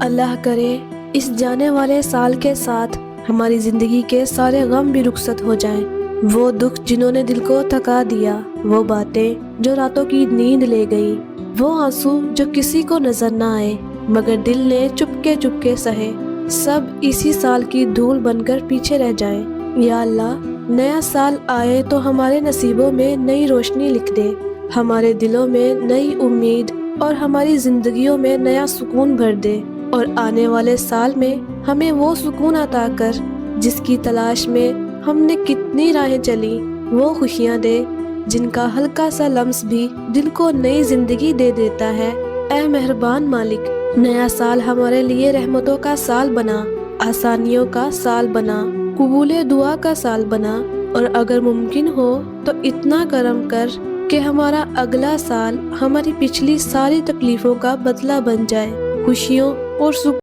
اللہ کرے اس جانے والے سال کے ساتھ ہماری زندگی کے سارے غم بھی رخصت ہو جائیں، وہ دکھ جنہوں نے دل کو تھکا دیا، وہ باتیں جو راتوں کی نیند لے گئی، وہ آنسو جو کسی کو نظر نہ آئے مگر دل نے چپ کے سہے، سب اسی سال کی دھول بن کر پیچھے رہ جائیں۔ یا اللہ، نیا سال آئے تو ہمارے نصیبوں میں نئی روشنی لکھ دے، ہمارے دلوں میں نئی امید اور ہماری زندگیوں میں نیا سکون بھر دے، اور آنے والے سال میں ہمیں وہ سکون عطا کر جس کی تلاش میں ہم نے کتنی راہیں چلی، وہ خوشیاں دے جن کا ہلکا سا لمس بھی دل کو نئی زندگی دے دیتا ہے۔ اے مہربان مالک، نیا سال ہمارے لیے رحمتوں کا سال بنا، آسانیوں کا سال بنا، قبول دعا کا سال بنا، اور اگر ممکن ہو تو اتنا کرم کر کہ ہمارا اگلا سال ہماری پچھلی ساری تکلیفوں کا بدلہ بن جائے، خوشیوں اور سکون